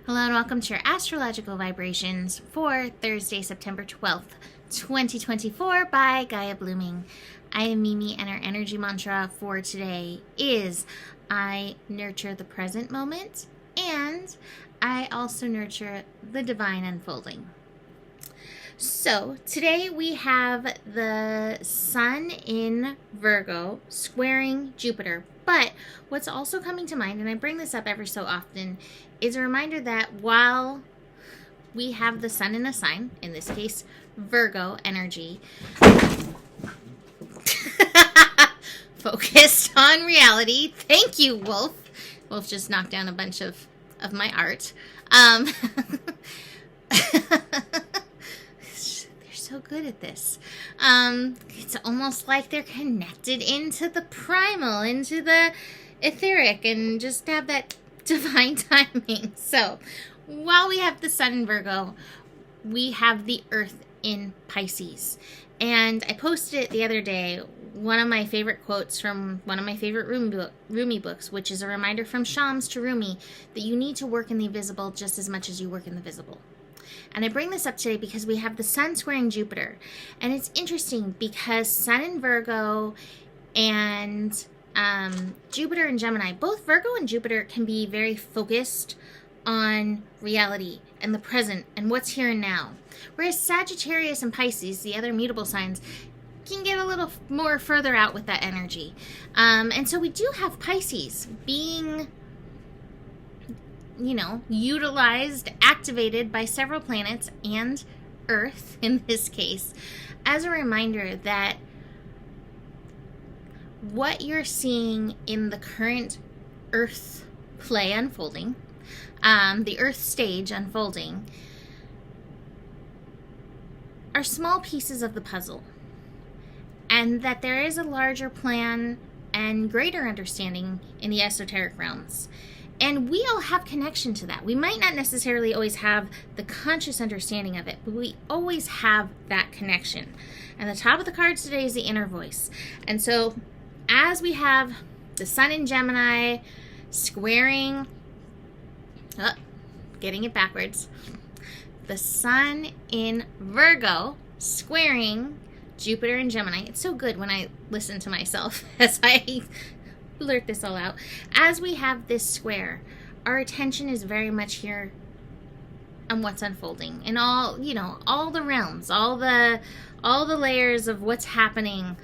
Hello and welcome to your astrological vibrations for Thursday, September 12th, 2024 by Gaia Blooming. I am Mimi and our energy mantra for today is I nurture the present moment and I also nurture the divine unfolding. So today we have the Sun in Virgo squaring Jupiter. But what's also coming to mind, and I bring this up every so often, is a reminder that while we have the Sun in a sign, in this case Virgo energy, focused on reality. Thank you, Wolf. Wolf just knocked down a bunch of my art. So good at this. It's almost like they're connected into the primal, into the etheric, and just have that divine timing. So while we have the Sun in Virgo, we have the Earth in Pisces. And I posted it the other day, one of my favorite quotes from one of my favorite Rumi books, which is a reminder from Shams to Rumi that you need to work in the invisible just as much as you work in the visible. And I bring this up today because we have the Sun squaring Jupiter. And it's interesting because Sun in Virgo and Jupiter and Gemini, both Virgo and Jupiter can be very focused on reality and the present and what's here and now. Whereas Sagittarius and Pisces, the other mutable signs, can get a little more further out with that energy. And so we do have Pisces being utilized, activated by several planets and Earth in this case, as a reminder that what you're seeing in the current Earth play unfolding, the Earth stage unfolding, are small pieces of the puzzle, and that there is a larger plan and greater understanding in the esoteric realms. And we all have connection to that. We might not necessarily always have the conscious understanding of it, but we always have that connection. And the top of the cards today is the inner voice. And so as we have the Sun in Gemini squaring, getting it backwards, the Sun in Virgo squaring Jupiter and Gemini. It's so good when I listen to myself as I blurt this all out. As we have this square, our attention is very much here on what's unfolding in all the realms, all the layers of what's happening,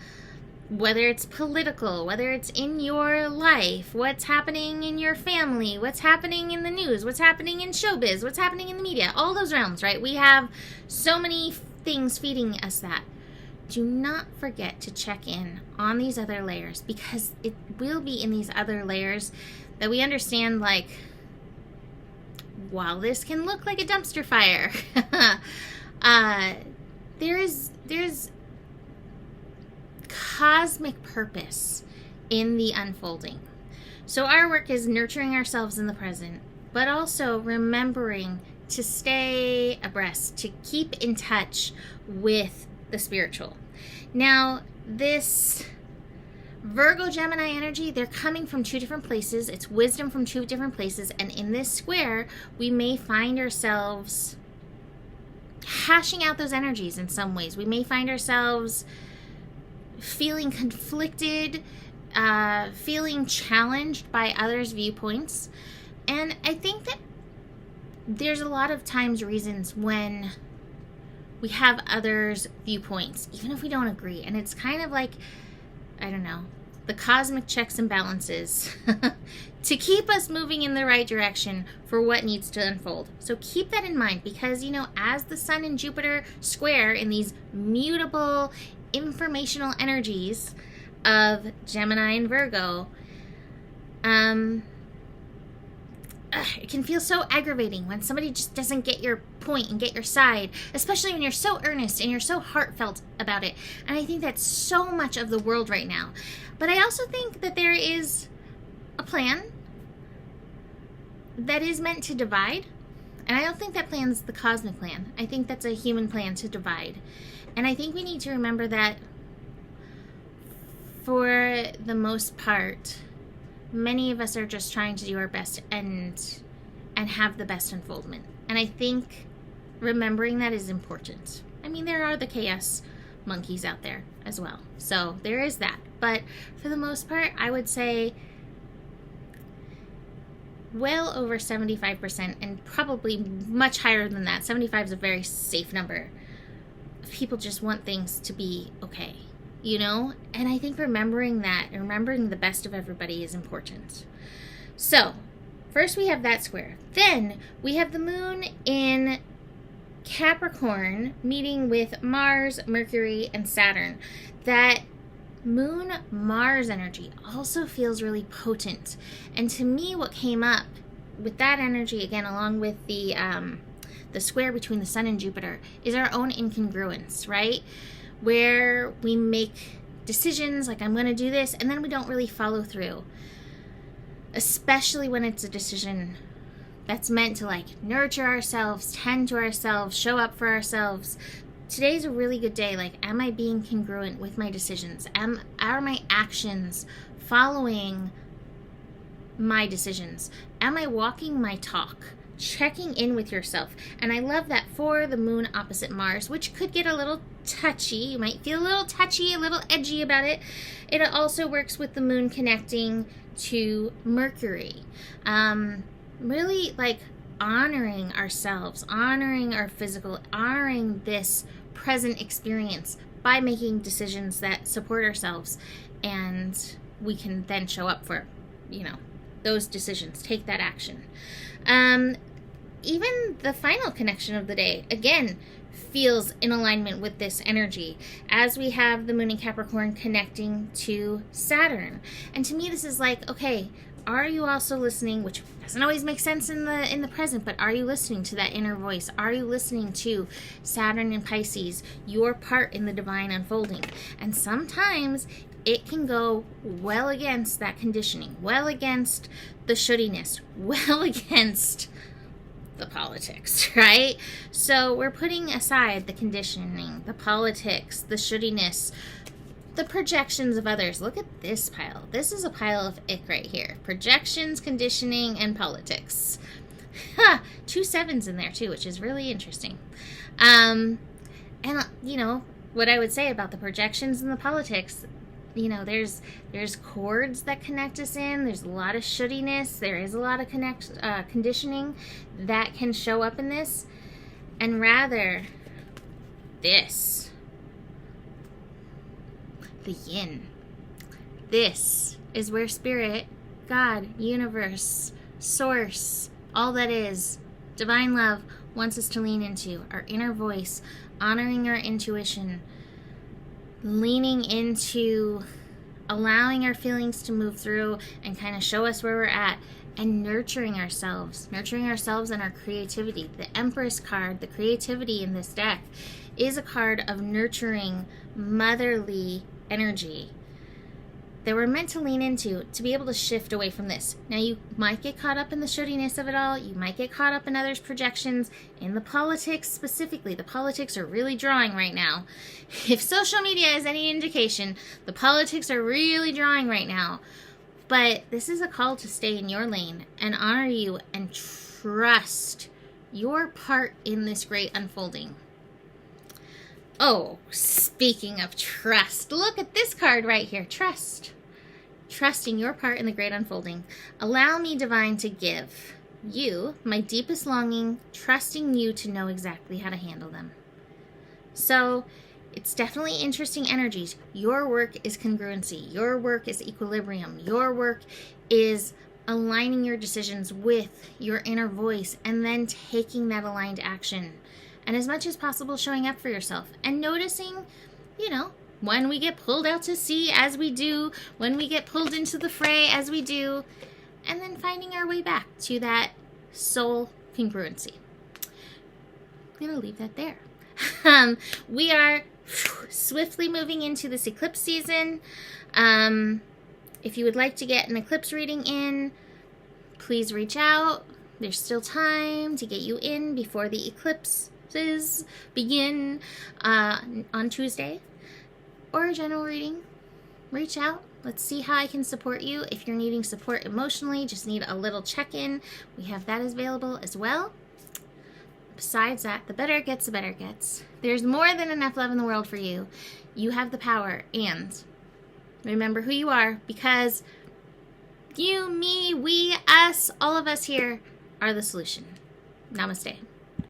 whether it's political, whether it's in your life, what's happening in your family, what's happening in the news, what's happening in showbiz, what's happening in the media, all those realms, right? We have so many things feeding us that. Do not forget to check in on these other layers, because it will be in these other layers that we understand, like, while this can look like a dumpster fire, there's cosmic purpose in the unfolding. So our work is nurturing ourselves in the present, but also remembering to stay abreast, to keep in touch with the spiritual. Now, this Virgo Gemini energy, they're coming from two different places. It's wisdom from two different places. And in this square, we may find ourselves hashing out those energies in some ways. We may find ourselves feeling conflicted, feeling challenged by others' viewpoints. And I think that there's a lot of times reasons when we have others' viewpoints, even if we don't agree. And it's kind of like, I don't know, the cosmic checks and balances to keep us moving in the right direction for what needs to unfold. So keep that in mind, because, as the Sun and Jupiter square in these mutable informational energies of Gemini and Virgo, it can feel so aggravating when somebody just doesn't get your point and get your side, especially when you're so earnest and you're so heartfelt about it. And I think that's so much of the world right now. But I also think that there is a plan that is meant to divide. And I don't think that plan's the cosmic plan. I think that's a human plan to divide. And I think we need to remember that for the most part, many of us are just trying to do our best and and have the best unfoldment. And I think remembering that is important. I mean, there are the chaos monkeys out there as well, so there is that. But for the most part, I would say well over 75%, and probably much higher than that. 75 is a very safe number. People just want things to be okay, you know? And I think remembering that, and remembering the best of everybody is important. So, first we have that square. Then we have the moon in Capricorn meeting with Mars, Mercury, and Saturn. That Moon-Mars energy also feels really potent. And to me, what came up with that energy, again, along with the square between the Sun and Jupiter, is our own incongruence, right? Where we make decisions like, I'm going to do this, and then we don't really follow through. Especially when it's a decision that's meant to like nurture ourselves, tend to ourselves, show up for ourselves. Today's a really good day. Like, am I being congruent with my decisions? Are my actions following my decisions? Am I walking my talk? Checking in with yourself. And I love that for the moon opposite Mars, which could get a little touchy. You might feel a little touchy, a little edgy about it. It also works with the moon connecting to Mercury. Really like honoring ourselves, honoring our physical, honoring this present experience by making decisions that support ourselves, and we can then show up for, you know, those decisions, take that action. Even the final connection of the day, again, feels in alignment with this energy, as we have the moon in Capricorn connecting to Saturn. And to me, this is like, okay, are you also listening, which doesn't always make sense in the present, but are you listening to that inner voice? Are you listening to Saturn and Pisces, your part in the divine unfolding? And sometimes it can go well against that conditioning, well against the shouldiness, well against the politics, right? So we're putting aside the conditioning, the politics, the shouldiness, the projections of others. Look at this pile. This is a pile of ick right here. Projections, conditioning, and politics. 2 7s in there too, which is really interesting. And you know, what I would say about the projections and the politics, you know, there's cords that connect us in. There's a lot of shouldiness. There is a lot of conditioning that can show up in this. And rather, this, the yin. This is where spirit, God, universe, source, all that is, divine love wants us to lean into. Our inner voice, honoring our intuition, leaning into allowing our feelings to move through and kind of show us where we're at, and nurturing ourselves and our creativity. The Empress card, the creativity in this deck, is a card of nurturing, motherly energy that we're meant to lean into to be able to shift away from this. Now, you might get caught up in the shouldiness of it all. You might get caught up in others' projections. In the politics specifically, the politics are really drawing right now. If social media is any indication, the politics are really drawing right now. But this is a call to stay in your lane and honor you and trust your part in this great unfolding. Oh, speaking of trust, look at this card right here. Trust. Trusting your part in the great unfolding. Allow me, divine, to give you my deepest longing, trusting you to know exactly how to handle them. So, it's definitely interesting energies. Your work is congruency. Your work is equilibrium. Your work is aligning your decisions with your inner voice and then taking that aligned action. And as much as possible, showing up for yourself and noticing, you know, when we get pulled out to sea, as we do, when we get pulled into the fray, as we do, and then finding our way back to that soul congruency. I'm going to leave that there. We are swiftly moving into this eclipse season. If you would like to get an eclipse reading in, please reach out. There's still time to get you in before the eclipses begin on Tuesday. Or a general reading, reach out. Let's see how I can support you. If you're needing support emotionally, just need a little check-in, we have that available as well. Besides that, the better it gets, the better it gets. There's more than enough love in the world for you. You have the power, and remember who you are, because you, me, we, us, all of us here are the solution. Namaste.